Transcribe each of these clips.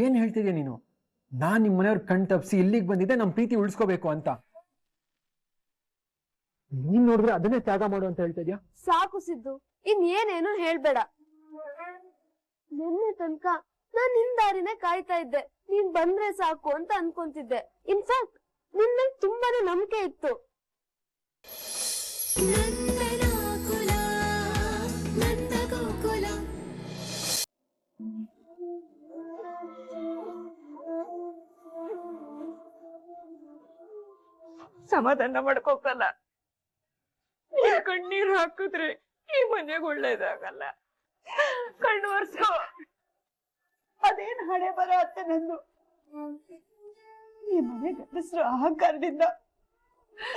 ಏನ್ ಹೇಳ್ತಿದ್ಯಾ ನೀನು? ನಾನ್ ನಿಮ್ ಮನೆಯವ್ರ ಕಣ್ ತಪ್ಸಿ ಇಲ್ಲಿಗೆ ಬಂದಿದ್ದೆ ನಮ್ ಪ್ರೀತಿ ಉಳಿಸ್ಕೋಬೇಕು ಅಂತ. ನೀನ್ ನೋಡಿದ್ರೆ ಅದನ್ನೇ ತ್ಯಾಗ ಮಾಡು ಅಂತ ಹೇಳ್ತಿದ್ಯಾ? ಸಾಕು ಸಿದ್ದು, ಇನ್ ಏನೇನು ಹೇಳ್ಬೇಡ. ನಿನ್ನೆ ತನಕ ನಾನ್ ನಿನ್ ದಾರಿನೇ ಕಾಯ್ತಾ ಇದ್ದೆ. ನೀನ್ ಬಂದ್ರೆ ಸಾಕು ಅಂತ ಅನ್ಕೊಂತಿದ್ದೆ. ಇನ್ಫ್ಯಾಕ್ಟ್ ನಿನ್ ಮೇಲೆ ತುಂಬಾನೇ ನಂಬಿಕೆ ಇತ್ತು. ಸಮಾಧಾನ ಮಾಡ್ಕೋಕಲ್ಲ. ಕಣ್ಣೀರ್ ಹಾಕಿದ್ರೆ ಈ ಮನೆಗೆ ಒಳ್ಳೇದಾಗಲ್ಲ. ಕಣ್ಣು ಒರ್ಸೋ. ಅದೇನ್ ಹಣೆ ಬರ ಅತ್ತೆ ನಂದು. ಈ ಮನೆ ಗಂಡಸ್ರು ಅಹಂಕಾರದಿಂದ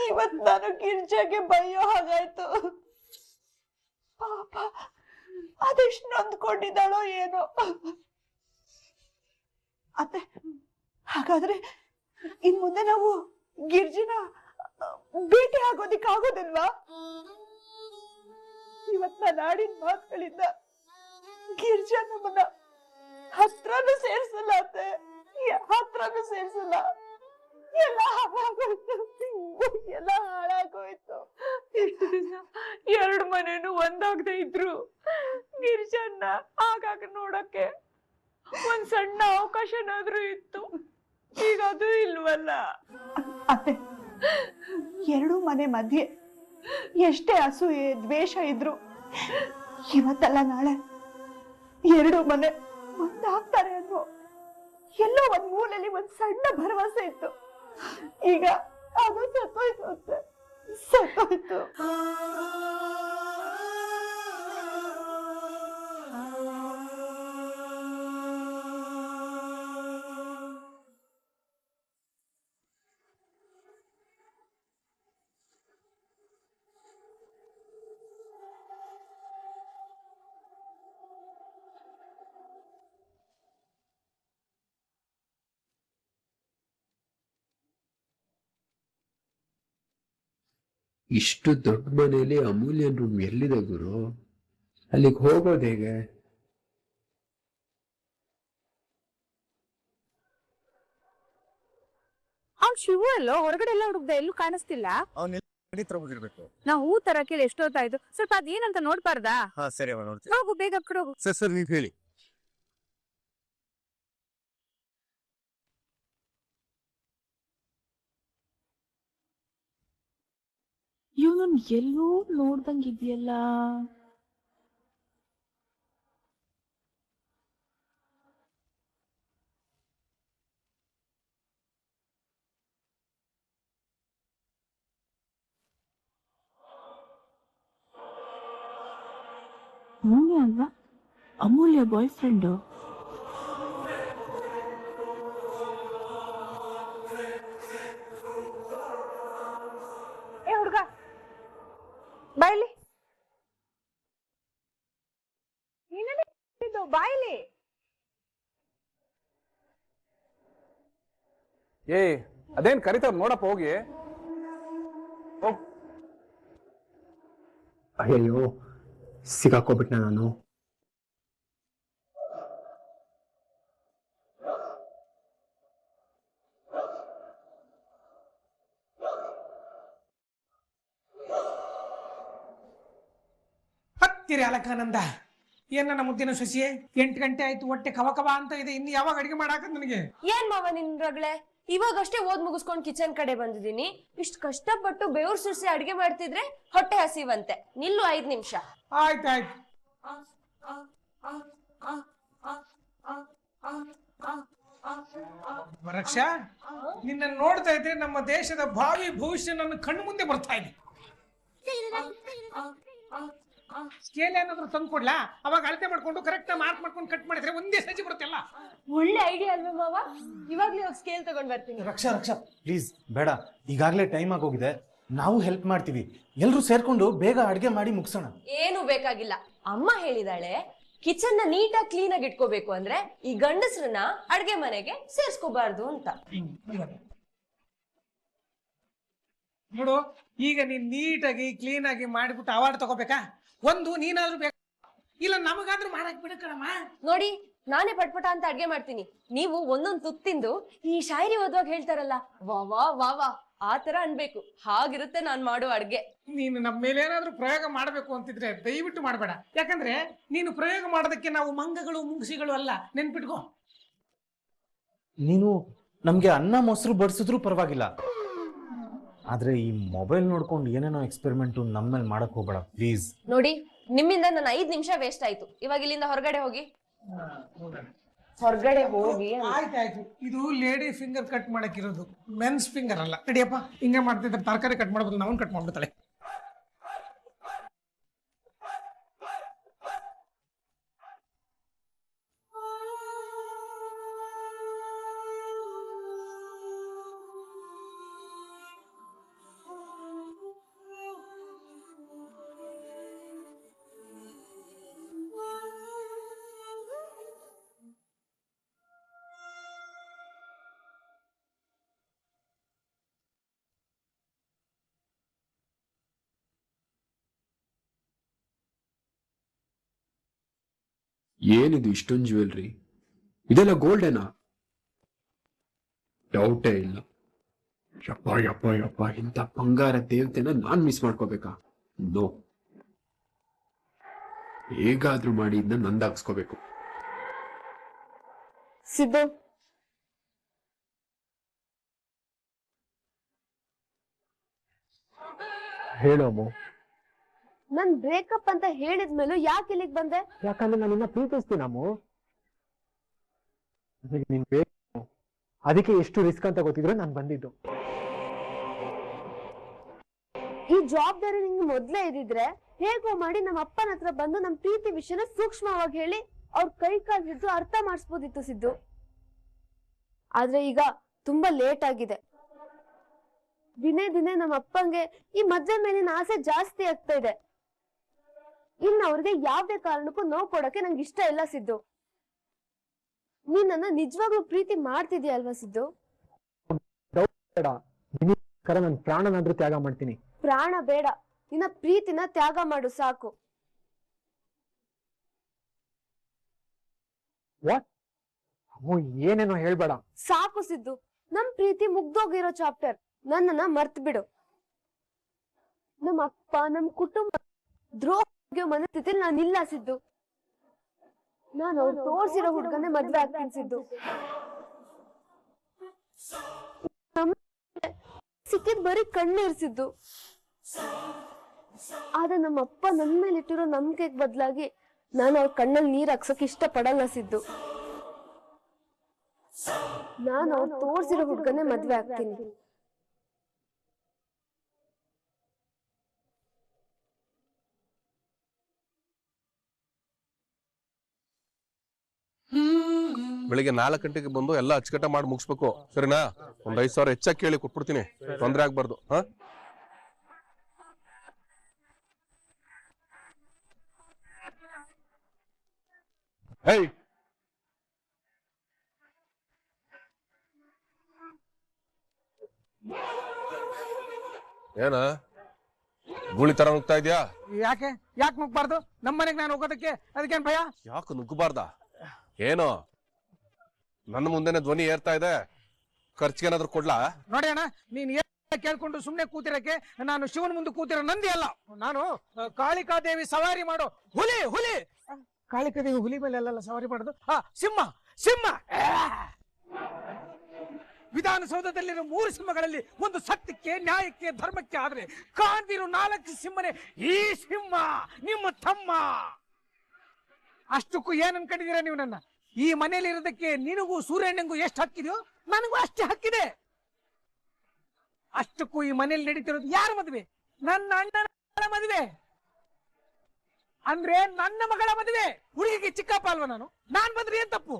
ಇವತ್ ನಾನು ಗಿರ್ಜಾಗೆ ಬೈಯೋ ಹಾಗಾಯ್ತು. ಪಾಪ ಅದೆಷ್ಟು ನೊಂದ್ಕೊಂಡಿದ್ದಾಳೋ ಏನೋ. ಅತ್ತೆ, ಹಾಗಾದ್ರೆ ಇನ್ ಮುಂದೆ ನಾವು ಗಿರ್ಜಿನ ಭೇಟಿ ಆಗೋದಿಕ್ಕಾಗೋದಿಲ್ವಾ? ಇವತ್ ನಾನು ಆಡಿದ ಮಾತುಗಳಿಂದ ಗಿರ್ಜಾ ನಮ್ಮನ್ನ ಹತ್ರನೂ ಸೇರ್ಸಲ್ಲ ಅತ್ತೆ, ಹತ್ರನೂ ಸೇರ್ಸಲ್ಲ. ಎಲ್ಲ ಹಾಳಾಗೋಯ್ತು. ಇಷ್ಟು ದಿವಸ ಎರಡು ಮನೇನು ಒಂದಾಗದೆ ಇದ್ರು ಗಿರ್ಜನ್ನ ಆಗಾಗ ನೋಡಕ್ಕೆ ಒಂದ್ ಸಣ್ಣ ಅವಕಾಶನಾದ್ರೂ ಇತ್ತು. ಈಗ ಅದು ಇಲ್ವಲ್ಲ. ಅತ್ತೆ, ಎರಡು ಮನೆ ಮಧ್ಯೆ ಎಷ್ಟೇ ಅಸೂಯೆ ದ್ವೇಷ ಇದ್ರು ಇವತ್ತಲ್ಲ ನಾಳೆ ಎರಡು ಮನೆ ಒಂದಾಗ್ತಾರೆ ಅನ್ನೋ ಎಲ್ಲೋ ಒಂದ್ ಮೂಲೆಯಲ್ಲಿ ಒಂದ್ ಸಣ್ಣ ಭರವಸೆ ಇತ್ತು. ಈಗ ಅದು ಸತ್ತೋಯ್ತು ಅತ್ತೆ, ಸತ್ತೋಯ್ತು. ಇಷ್ಟು ದೊಡ್ಡ ಮನೆಯಲ್ಲಿ ಅಮೂಲ್ಯನ್ ರೂಮ್ ಎಲ್ಲಿದೆ ಗುರು? ಅಲ್ಲಿಗೆ ಹೋಗೋದು ಹೇಗೆ? ಅವ್ನ್ ಶಿವು ಎಲ್ಲೋ ಹೊರಗಡೆ ಎಲ್ಲ ಹುಡುಕ್ದೆ, ಎಲ್ಲೂ ಕಾಣಿಸ್ತಿಲ್ಲ. ನಾವು ಹೂ ತರಕ್ಕೆ ಎಷ್ಟೊತ್ತಾಯ್ತು. ಸ್ವಲ್ಪ ಅದೇನಂತ ನೋಡ್ಬಾರ್ದಾ? ಸರಿ ಹೋಗು, ಬೇಗ ಕಡೆ ಹೋಗು. ಸರ್ ನೀವ್ ಹೇಳಿ. ಇವನ್ ಎಲ್ಲೂ ನೋಡ್ದಂಗಿದ್ಯಲ್ಲ. ಅಮೂಲ್ಯ ಅಲ್ವಾ? ಅಮೂಲ್ಯ ಬಾಯ್ ಫ್ರೆಂಡು. ಏ ಹುಡ್ಗ, ಬಾಯ್ಲಿ. ಬಾಯ್ಲಿ. ಏ ಅದೇನ್ ಕರಿತಾವ್ ನೋಡಪ್ಪ, ಹೋಗಿ. ಅಯ್ಯೋ, ಸಿಗಾಕೋಬಿಟ್ನ ನಾನು. ಹತ್ತಿರ ಅಲಕಾನಂದ, ಏನ್ ನನ್ನ ಮುದ್ದಿನ ಶಶಿ, 8 ಗಂಟೆ ಆಯ್ತು, ಹೊಟ್ಟೆ ಕವ ಅಂತ ಇದೆ. ಇನ್ನು ಯಾವಾಗ ಅಡಿಗೆ ಮಾಡಾಕ ನನಗೆ? ಏನ್ ಮಾವ ನಿನ್ ರಗ್ಳೆ, ಇವಾಗಷ್ಟೇ ಓದ್ ಮುಗಿಸ್ಕೊಂಡ್ ಕಿಚನ್ ಕಡೆ ಬಂದಿದ್ದೀನಿ. ಇಷ್ಟು ಕಷ್ಟಪಟ್ಟು ಬೆವ್ರು ಸುರಿಸಿ ಅಡಿಗೆ ಮಾಡ್ತಿದ್ರೆ ಹೊಟ್ಟೆ ಹಸಿವಂತೆ. ನಿಲ್ಲು 5 ನಿಮಿಷ. ಆಯ್ತಾಯ್ತು. ರಕ್ಷಾ, ನಿನ್ನ ನೋಡ್ತಾ ಇದ್ರೆ ನಮ್ಮ ದೇಶದ ಭಾವಿ ಭವಿಷ್ಯ ನನ್ನ ಕಣ್ಣು ಮುಂದೆ ಬರ್ತಾ ಇದೆ. ಸ್ಕೇಲ್ ಏನಾದ್ರು ತಂದು ಕೊಡ್ಲಾ? ಅವಾಗ ಅಳತೆ ಮಾಡ್ಕೊಂಡು ಕರೆಕ್ಟ್ ಮಾರ್ಕ್ ಮಾಡ್ಕೊಂಡು ಕಟ್ ಮಾಡಿದ್ರೆ ಒಂದೇ ಸಜ್ಜಿ ಬರುತ್ತಲ್ಲ. ಒಳ್ಳೆ ಐಡಿಯಾ ಅಲ್ವಾ ಮಾವ? ಇವಾಗ್ಲೇ ಸ್ಕೇಲ್ ತಗೊಂಡ್ ಬರ್ತೀನಿ. ರಕ್ಷಾ ಪ್ಲೀಸ್ ಬೇಡ, ಈಗಾಗ್ಲೇ ಟೈಮ್ ಆಗೋಗಿದೆ. ನಾವು ಹೆಲ್ಪ್ ಮಾಡ್ತೀವಿ, ಎಲ್ರು ಸೇರ್ಕೊಂಡು ಬೇಗ ಅಡ್ಗೆ ಮಾಡಿ ಮುಗಿಸೋಣ. ಏನು ಬೇಕಾಗಿಲ್ಲ, ಅಮ್ಮ ಹೇಳಿದಾಳೆ ಕಿಚನ್ ನ ನೀಟಾಗಿ ಕ್ಲೀನ್ ಆಗಿ ಇಟ್ಕೋಬೇಕು ಅಂದ್ರೆ ಈ ಗಂಡಸ್ರನ್ನ ಅಡ್ಗೆ ಮನೆಗೆ ಸೇರ್ಸ್ಕೋಬಾರ್ದು ಅಂತ. ನೋಡು, ಈಗ ನೀನ್ ನೀಟಾಗಿ ಕ್ಲೀನ್ ಆಗಿ ಮಾಡಿಬಿಟ್ಟು ಅವಾರ್ಡ್ ತಗೋಬೇಕಾ? ಒಂದು ನೀನಾದ್ರೂ ಬೇಕು, ಇಲ್ಲ ನಮಗಾದ್ರೂ ಮಾಡಕ್ ಬಿಡಕಣಮ್ಮ. ನೋಡಿ, ನಾನೇ ಪಟ್ಪಟ ಅಂತ ಅಡ್ಗೆ ಮಾಡ್ತೀನಿ. ನೀವು ಒಂದೊಂದ್ ತುತ್ತು ತಿಂದು ಈ ಶಾಯರಿ ಓದುವಾಗ ಹೇಳ್ತಾರಲ್ಲ ವಾ ವಾ ವಾ ವಾ ಆ ತರ ಅನ್ಬೇಕು. ಹಾಗಿರುತ್ತೆ ನಾನ್ ಮಾಡೋ ಅಡ್ಗೆ. ನೀನು ನಮ್ಮ ಮೇಲೆ ಏನಾದ್ರೂ ಪ್ರಯೋಗ ಮಾಡ್ಬೇಕು ಅಂತಿದ್ರೆ ದಯವಿಟ್ಟು ಮಾಡಬೇಡ. ಯಾಕಂದ್ರೆ ನೀನು ಪ್ರಯೋಗ ಮಾಡೋದಕ್ಕೆ ನಾವು ಮಂಗಗಳು ಮುಂಗುಸಿಗಳು ಅಲ್ಲ, ನೆನ್ಪಿಟ್ಕೋ. ನೀನು ನಮ್ಗೆ ಅನ್ನ ಮೊಸರು ಬಡಿಸಿದ್ರು ಪರವಾಗಿಲ್ಲ, ಆದ್ರೆ ಈ ಮೊಬೈಲ್ ನೋಡ್ಕೊಂಡು ಏನೇನೋ ಎಕ್ಸ್ಪೆರಿಮೆಂಟ್ ನಮ್ಮಲ್ಲಿ ಮಾಡಕ್ ಹೋಗ್ಬೇಡ ಪ್ಲೀಸ್. ನೋಡಿ, ನಿಮ್ಮಿಂದ ನನ್ನ 5 ನಿಮಿಷ ವೇಸ್ಟ್ ಆಯ್ತು. ಇವಾಗ ಇಲ್ಲಿಂದ ಹೊರಗಡೆ ಹೋಗಿ. ಹೊರಗಡೆ ಹೋಗಿ. ಆಯ್ತಾಯ್ತು, ಇದು ಲೇಡಿ ಫಿಂಗರ್ ಕಟ್ ಮಾಡಕ್ಕಿರೋದು, ಮೆನ್ಸ್ ಫಿಂಗರ್ ಅಲ್ಲ. ನಡಿಯಪ್ಪ, ಹಿಂಗೆ ಮಾಡ್ತಿದ್ರೆ ತರಕಾರಿ ಕಟ್ ಮಾಡ್ಬೋದು, ನಾವನ್ ಕಟ್ ಮಾಡ್ಬಿಡ್ತಾಳೆ. ಏನಿದು ಇಷ್ಟೊಂದು ಜ್ಯುವೆಲ್ರಿ? ಇದೆಲ್ಲ ಗೋಲ್ಡೇನಾ? ಡೌಟೇ ಇಲ್ಲ. ಯಪ್ಪ ಯಪ್ಪ ಯಪ್ಪ, ಇಂಥ ಬಂಗಾರ ದೇವತೆನ ನಾನ್ ಮಿಸ್ ಮಾಡ್ಕೋಬೇಕಾ? ನೋ, ಹೇಗಾದ್ರೂ ಮಾಡಿ ಇದನ್ನ ನಂದಾಗ್ಸ್ಕೋಬೇಕು. ಸಿದ್ದು, ಹೇಳು ಅಮ್ಮು. ನನ್ ಬ್ರೇಕಪ್ ಅಂತ ಹೇಳಿದ್ಮೇಲೂ ಯಾಕೆ ಇಲ್ಲಿಗೆ ಬಂದೆ? ಯಾಕಂದ್ರೆ ನಾನು ನಿನ್ನ ಪ್ರೀತಿಸ್ತೀನಿ ಅಮ್ಮು. ನೀನ್ ಬೇಕು, ಅದಕ್ಕೆ ಎಷ್ಟು ರಿಸ್ಕ್ ಅಂತ ಗೊತ್ತಿದ್ರು ನಾನು ಬಂದಿದ್ದು. ಈ ಜವಾಬ್ದಾರಿ ನಿಂಗೆ ಮೊದ್ಲೇ ಇದ್ದಿದ್ರೆ ಹೇಗೋ ಮಾಡಿ ನಮ್ಮ ಅಪ್ಪನ ಹತ್ರ ಬಂದು ನಮ್ ಪ್ರೀತಿ ವಿಷಯನ ಸೂಕ್ಷ್ಮವಾಗಿ ಹೇಳಿ ಅವ್ರ ಕೈ ಕಾಲ್ ಹಿಡಿದು ಅರ್ಥ ಮಾಡಿಸ್ಬೋದಿತ್ತು ಸಿದ್ದು. ಆದ್ರೆ ಈಗ ತುಂಬಾ ಲೇಟ್ ಆಗಿದೆ. ದಿನೇ ದಿನೇ ನಮ್ಮ ಅಪ್ಪಂಗೆ ಈ ಮದ್ವೆ ಮೇಲಿನ ಆಸೆ ಜಾಸ್ತಿ ಆಗ್ತಾ ಇದೆ. ಇನ್ನು ಅವ್ರಿಗೆ ಯಾವ್ದೇ ಕಾರಣಕ್ಕೂ ನೋವು ಕೊಡಕ್ಕೆ ನಂಗೆ ಇಷ್ಟ ಇಲ್ಲ ಸಿದ್ದು. ನೀನ್ ನನ್ನ ನಿಜವಾಗ್ಲೂ ಪ್ರೀತಿ ಮಾಡ್ತಿದ್ಯಾ ಅಲ್ವಾ ಸಿದ್ದು? ನನ್ ಪ್ರಾಣನಾದ್ರೂ ತ್ಯಾಗ ಮಾಡ್ತೀನಿ. ಪ್ರಾಣ ಬೇಡ, ನಿನ್ನ ಪ್ರೀತಿನ ತ್ಯಾಗ ಮಾಡು ಸಾಕು. ಏನೇನೋ ಹೇಳ್ಬೇಡ. ಸಾಕು ಸಿದ್ದು, ನಮ್ ಪ್ರೀತಿ ಮುಗ್ದೋಗಿರೋ ಚಾಪ್ಟರ್. ನನ್ನನ್ನ ಮರ್ತ್ ಬಿಡು. ನಮ್ಮ ಅಪ್ಪ ನಮ್ ಕುಟುಂಬ ದ್ರೋಹ ಮನಸ್ಥಿತಿಲಿ ನಾನಿಲ್ಲ ಸಿದ್ದು. ನಾನು ಅವ್ರು ತೋರ್ಸಿರೋ ಹುಡ್ಗನೇ ಮದ್ವೆ ಆಗ್ತೀನಿ ಸಿದ್ದು. ಸಿಕ್ಕಿದ್ ಬರೀ ಕಣ್ಣೀರ್ಸಿದ್ದು. ಆದ್ರೆ ನಮ್ಮ ಅಪ್ಪ ನನ್ ಮೇಲೆ ಇಟ್ಟಿರೋ ನಂಬಿಕೆಗ್ ಬದಲಾಗಿ ನಾನು ಅವ್ರ ಕಣ್ಣಲ್ಲಿ ನೀರ್ ಹಾಕ್ಸಕ್ ಇಷ್ಟ ಪಡಲ್ಲ ಸಿದ್ದು. ನಾನು ಅವ್ರು ತೋರ್ಸಿರೋ ಹುಡ್ಗನೇ ಮದ್ವೆ ಆಗ್ತೀನಿ. ಬೆಳಿಗ್ಗೆ 4 ಗಂಟೆಗೆ ಬಂದು ಎಲ್ಲ ಅಚ್ಚುಕಟ್ಟ ಮಾಡಿ ಮುಗಿಸ್ಬೇಕು, ಸರಿನಾ? ಒಂದ್ 5,000 ಹೆಚ್ಚಾಗಿ ಕೇಳಿ ಕೊಟ್ಬಿಡ್ತೀನಿ, ತೊಂದ್ರೆ ಆಗ್ಬಾರ್ದು. ಹ, ಹೇಯ್, ಏನ ಗೂಳಿ ತರ ನುಗ್ತಾ ಇದ್ಯಾ? ಯಾಕೆ ನುಗ್ಬಾರ್ದು? ನಮ್ಮನೆಗೆ ನಾನು ಹೋಗೋದಕ್ಕೆ ಅದಕ್ಕೇನ್ ಭಯ? ಯಾಕೆ ನುಗ್ಗಬಾರ್ದ? ಏನೋ ನನ್ನ ಮುಂದೆನೆ ಧ್ವನಿ ಏರ್ತಾ ಇದೆ, ಖರ್ಚಿಗೇನಾದ್ರೂ ಕೊಡ್ಲಾ? ನೋಡಿ ಅಣ್ಣ, ನೀನ್ ಕೇಳ್ಕೊಂಡು ಸುಮ್ನೆ ಕೂತಿರಕ್ಕೆ ನಾನು ಶಿವನ್ ಮುಂದೆ ಕೂತಿರೋ ನಂದಿ ಅಲ್ಲ. ನಾನು ಕಾಳಿಕಾದೇವಿ ಸವಾರಿ ಮಾಡೋ ಹುಲಿ. ಕಾಳಿಕಾದೇವಿ ಹುಲಿ ಮೇಲೆ ಎಲ್ಲ ಸವಾರಿ ಮಾಡೋದು. ಸಿಂಹ. ವಿಧಾನಸೌಧದಲ್ಲಿರೋ 3 ಸಿಂಹಗಳಲ್ಲಿ ಒಂದು ಸತ್ಯಕ್ಕೆ, ನ್ಯಾಯಕ್ಕೆ, ಧರ್ಮಕ್ಕೆ ಆದ್ರೆ ಕಾಣ್ದಿರೋ 4 ಸಿಂಹನೇ ಈ ಸಿಂಹ, ನಿಮ್ಮ ತಮ್ಮ. ಅಷ್ಟಕ್ಕೂ ಏನ್ ಅನ್ಕೊಂಡಿದ್ದೀರಾ ನೀವು? ನನ್ನ ಈ ಮನೆಯಲ್ಲಿ ಇರೋದಕ್ಕೆ ನಿನಗೂ ಸೂರ್ಯಣ್ಣಂಗೂ ಎಷ್ಟು ಹಕ್ಕಿದೆಯೋ ನನಗೂ ಅಷ್ಟೇ ಹಕ್ಕಿದೆ. ಅಷ್ಟಕ್ಕೂ ಈ ಮನೆಯಲ್ಲಿ ನಡೀತಿರೋದು ಯಾರ ಮದುವೆ? ನನ್ನ ಅಣ್ಣನ ಮದುವೆ. ಅಂದ್ರೆ ನನ್ನ ಮಗಳ ಮದುವೆ. ಹುಡುಗಿಗೆ ಚಿಕ್ಕಪ್ಪ ಅಲ್ವಾ ನಾನ್ ಬಂದ್ರೆ ಏನ್ ತಪ್ಪು?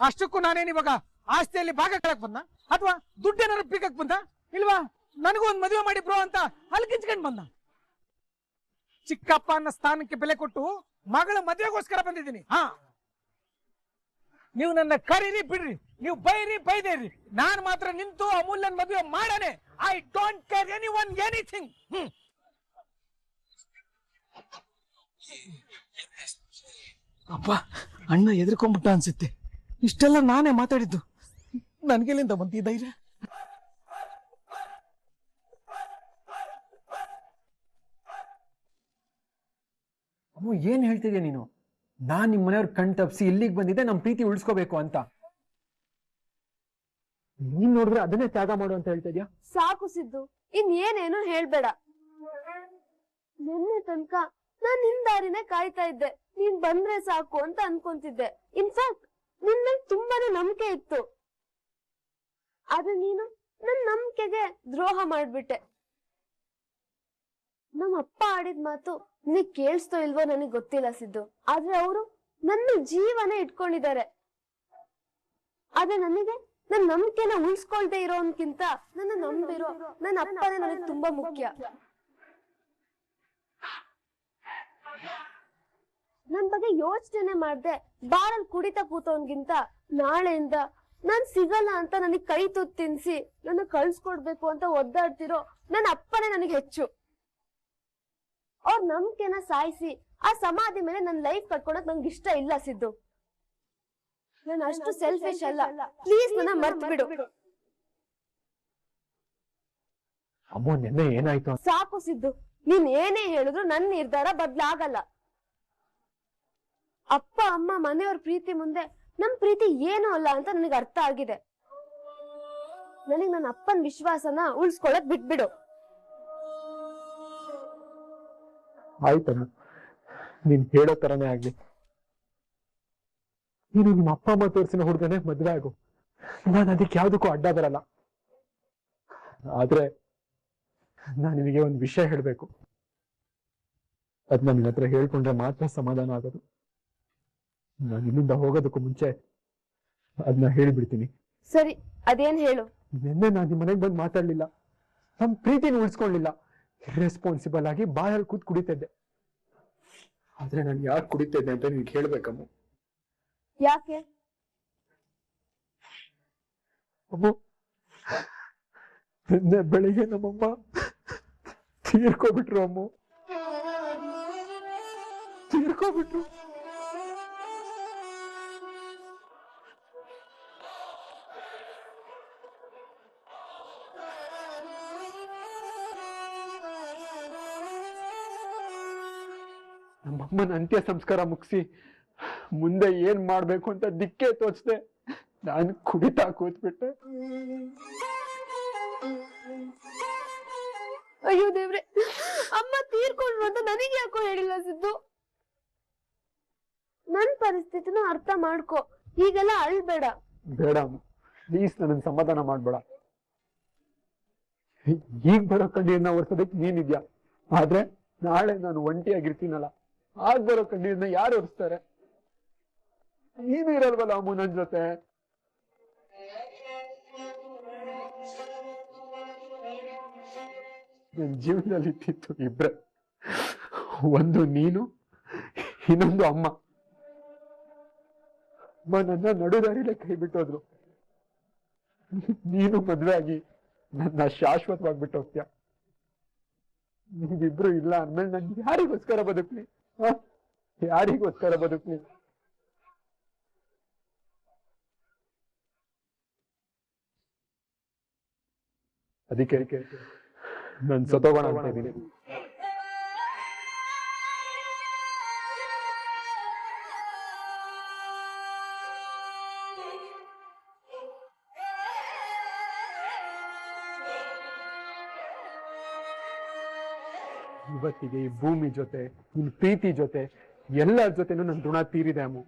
ಅಷ್ಟಕ್ಕೂ ನಾನೇನ್ ಇವಾಗ ಆಸ್ತಿಯಲ್ಲಿ ಭಾಗ ಕೇಳಕ್ ಬಂದ ಅಥವಾ ದುಡ್ಡೇನಾದ್ರು ಪೀಕಕ್ ಬಂದ? ಇಲ್ವಾ, ನನಗೂ ಒಂದ್ ಮದುವೆ ಮಾಡಿ ಬ್ರೋ ಅಂತ ಅಲ್ಲಿ ಕಿಂಚ್ಕೊಂಡ್ ಬಂದ. ಚಿಕ್ಕಪ್ಪ ಅನ್ನೋ ಸ್ಥಾನಕ್ಕೆ ಬೆಲೆ ಕೊಟ್ಟು ಮಗಳ ಮದುವೆಗೋಸ್ಕರ ಬಂದಿದ್ದೀನಿ. ನೀವು ನನ್ನ ಕರೀರಿ ಬಿಡ್ರಿ, ನೀವು ಬೈರಿ ಬೈದೇರಿ, ನಾನ್ ಮಾತ್ರ ನಿಂತು ಅಮೂಲ್ಯನ್ ಮದುವೆ ಮಾಡಾನೆ. I don't care any one anything. ಅಪ್ಪ, ಅಣ್ಣ ಎದ್ರಕೊಂಡ್ಬಿಟ್ಟ ಅನ್ಸುತ್ತೆ. ಇಷ್ಟೆಲ್ಲ ನಾನೇ ಮಾತಾಡಿದ್ದು, ನನ್ಗೆಲ್ಲಿಂದ ಬಂತಿ ಧೈರ್ಯ? ಅಮ್ಮ ಏನ್ ಹೇಳ್ತಿದ್ಯಾ ನೀನು? ನಾನ್ ನಿಮ್ ಮನೆಯವ್ರ ಕಣ್ ತಪ್ಸಿ ಇಲ್ಲಿಗೆ ಬಂದಿದ್ದೆ ನಮ್ ಪ್ರೀತಿ ಉಳಿಸ್ಕೋಬೇಕು ಅಂತ. ನೀನ್ ನೋಡಿದ್ರೆ ಅದನ್ನೇ ತ್ಯಾಗ ಮಾಡು ಅಂತ ಹೇಳ್ತಾ ಇದ್ಯಾ? ಸಾಕು ಸಿದ್ದು, ಇನ್ನೇನೇನು ಹೇಳ್ಬೇಡ. ನಿನ್ನೆ ತನಕ ನಾನ್ ನಿನ್ ದಾರಿನೇ ಕಾಯ್ತಾ ಇದ್ದೆ, ನೀನ್ ಬಂದ್ರೆ ಸಾಕು ಅಂತ ಅನ್ಕೊಂತಿದ್ದೆ. ಇನ್ಫ್ಯಾಕ್ಟ್ ನಿನ್ ಮೇಲೆ ತುಂಬಾನೇ ನಂಬಿಕೆ ಇತ್ತು. ಆದ್ರೆ ನೀನು ನನ್ ನಂಬಿಕೆಗೆ ದ್ರೋಹ ಮಾಡ್ಬಿಟ್ಟೆ. ನಮ್ಮ ಅಪ್ಪ ಆಡಿದ ಮಾತು ನಿನಗ್ ಕೇಳಿಸ್ತೋ ಇಲ್ವೋ ನನಗ್ ಗೊತ್ತಿಲ್ಲ ಸಿದ್ದು, ಆದ್ರೆ ಅವರು ನನ್ನ ಜೀವನ ಇಟ್ಕೊಂಡಿದ್ದಾರೆ. ಆದ್ರೆ ನನಗೆ ನನ್ನ ನಂಬಿಕೆನ ಉಳಿಸ್ಕೊಳ್ದೆ ಇರೋನ್ಕಿಂತ ನನ್ನ ನಂಬಿರೋ ನನ್ನ ಅಪ್ಪನೇ ನನಗೆ ತುಂಬಾ ಮುಖ್ಯ. ನನ್ ಬಗ್ಗೆ ಯೋಚನೆ ಮಾಡ್ದೆ ಬಾರಲ್ಲಿ ಕುಡಿತಾ ಕೂತವನ್ಗಿಂತ ನಾಳೆಯಿಂದ ನಾನ್ ಸಿಗಲ್ಲ ಅಂತ ನನಗ್ ಕೈ ತುತ್ತು ತಿನ್ಸಿ ನನ್ನ ಕಳ್ಸ್ಕೊಡ್ಬೇಕು ಅಂತ ಒದ್ದಾಡ್ತಿರೋ ನನ್ನ ಅಪ್ಪನೇ ನನಗೆ ಹೆಚ್ಚು. ಅವ್ರ ನಂಬಿಕೆನ ಸಾಯಿಸಿ ಆ ಸಮಾಧಿ ಮೇಲೆ ನನ್ ಲೈಫ್ ಕಟ್ಕೊಳಕ್ ನಂಗೆ ಇಷ್ಟ ಇಲ್ಲ ಸಿದ್ದು. ನಾನು ಅಷ್ಟು ಸೆಲ್ಫಿಶ್ ಅಲ್ಲ, ಪ್ಲೀಸ್ ನನ್ನ ಮರ್ತು ಬಿಡು. ಅಮ್ಮ ನೆನ್ನೆ ಏನಾಯ್ತು? ಸಾಕು ಸಿದ್ದು, ನೀನ್ ಏನೇ ಹೇಳಿದ್ರು ನನ್ನ ನಿರ್ಧಾರ ಬದ್ಲಾಗಲ್ಲ. ಅಪ್ಪ ಅಮ್ಮ ಮನೆಯವ್ರ ಪ್ರೀತಿ ಮುಂದೆ ನಮ್ ಪ್ರೀತಿ ಏನೂ ಅಲ್ಲ ಅಂತ ನನಗೆ ಅರ್ಥ ಆಗಿದೆ. ನನಗ್ ನನ್ನ ಅಪ್ಪನ ವಿಶ್ವಾಸನ ಉಳಿಸ್ಕೊಳಕ್ ಬಿಟ್ಬಿಡು. ಆಯ್ತಮ್ಮ, ನೀನ್ ಹೇಳೋ ತರನೇ ಆಗ್ಲಿ. ನೀನು ನಿಮ್ಮ ಅಪ್ಪ ಅಮ್ಮ ತೋರಿಸಿನ ಹುಡುಗನೇ ಮದ್ವೆ ಆಗು, ನಾನು ಅದಕ್ಕೆ ಯಾವ್ದಕ್ಕೂ ಅಡ್ಡ ಬರಲ್ಲ. ಆದ್ರೆ ನಾನು ನಿನಗೆ ಒಂದು ವಿಷಯ ಹೇಳ್ಬೇಕು. ಅದ್ ನಾನು ನಿನ್ನ ಹತ್ರ ಹೇಳ್ಕೊಂಡ್ರೆ ಮಾತ್ರ ಸಮಾಧಾನ ಆಗೋದು. ನಾನು ಇಲ್ಲಿಂದ ಹೋಗೋದಕ್ಕೂ ಮುಂಚೆ ಅದನ್ನ ಹೇಳ್ಬಿಡ್ತೀನಿ. ಸರಿ, ಅದೇನ್ ಹೇಳು. ನಿನ್ನೆ ನಾನು ನಿಮ್ಮ ಮನೆಗೆ ಬಂದು ಮಾತಾಡ್ಲಿಲ್ಲ, ನಮ್ ಪ್ರೀತಿನ ಉಳಿಸ್ಕೊಳ್ಳಿಲ್ಲ. ರೆಸ್ಪಾನ್ಸಿಬಲ್ ಆಗಿ ಬಾಯಲ್ಲಿ ಕೂತ್ ಕುಡಿತಿದ್ದೆ. ಆದ್ರೆ ನಾನು ಯಾಕೆ ಕುಡಿತಿದ್ದೆ ಅಂತ ನಿನ್ಗೆ ಹೇಳ್ಬೇಕಮ್ಮ. ಯಾಕೆ? ಅಮ್ಮ, ನಿನ್ನೆ ಬೆಳಿಗ್ಗೆ ನಮ್ಮಮ್ಮ ತೀರ್ಕೊಬಿಟ್ರು. ಅಮ್ಮ ತೀರ್ಕೊಬಿಟ್ರು. ನಮ್ಮಮ್ಮನ ಅಂತ್ಯ ಸಂಸ್ಕಾರ ಮುಗಿಸಿ ಮುಂದೆ ಏನ್ ಮಾಡ್ಬೇಕು ಅಂತ ದಿಕ್ಕೇ ತೋಚದೆ ನಾನು ಕುಡಿತಾ ಕೂತ್ಬಿಟ್ಟೆ. ಅಯ್ಯೋ ದೇವ್ರೆ, ಅಮ್ಮ ತೀರ್ಕೊಂಡ್ರು ಅಂತ ನನಗೆ ಯಾಕೋ ಹೇಳಿಲ್ಲ ಸಿದ್ದು. ನನ್ ಪರಿಸ್ಥಿತಿನ ಅರ್ಥ ಮಾಡ್ಕೊ, ಈಗೆಲ್ಲ ಅಳ್ಬೇಡ. ಬೇಡ ಅಮ್ಮ, ಪ್ಲೀಸ್ ನನ್ನ ಸಮಾಧಾನ ಮಾಡ್ಬೇಡ. ಈಗ ಬರೋ ಕಣ್ಣೀರನ್ನ ಒರೆಸೋದಕ್ಕೆ ನೀನಿದ್ಯಾ, ಆದ್ರೆ ನಾಳೆ ನಾನು ಒಂಟಿಯಾಗಿರ್ತೀನಲ್ಲ, ಆಗ ಬರೋ ಕಣ್ಣೀರನ್ನ ಯಾರು ಒರೆಸ್ತಾರೆ? ನೀನು ಇರಲ್ವಲ್ಲ ಅಮ್ಮ ನನ್ ಜೊತೆ. ನನ್ನ ಜೀವನದಲ್ಲಿ ಇತ್ತಿತ್ತು ಇಬ್ರೆ, ಒಂದು ನೀನು, ಇನ್ನೊಂದು ಅಮ್ಮ. ಅಮ್ಮ ನನ್ನ ನಡುದಾರಿಲೇ ಕೈ ಬಿಟ್ಟೋದ್ರು. ನೀನು ಮದ್ವೆ ಆಗಿ ನನ್ನ ಶಾಶ್ವತವಾಗಿ ಬಿಟ್ಟು ಹೋಗ್ತೀಯ. ನೀವಿಬ್ರು ಇಲ್ಲ ಅಂದ್ಮೇಲೆ ನನ್ ಯಾರಿಗೋಸ್ಕರ ಬದುಕ್ಲಿ? ಯಾರಿಗೋಸ್ಕರ ಬದುಕ್ಲಿ? ಅದಕ್ಕೆ ನಾನು ಸತ್ತೋಗೋಣ ಅಂತ ಇದ್ದೀನಿ. ಇವತ್ತಿಗೆ ಈ ಭೂಮಿ ಜೊತೆ, ನಿನ್ ಪ್ರೀತಿ ಜೊತೆ, ಎಲ್ಲರ ಜೊತೆನೂ ನನ್ನ ಋಣ ತೀರಿದೆ ಅಮ್ಮ.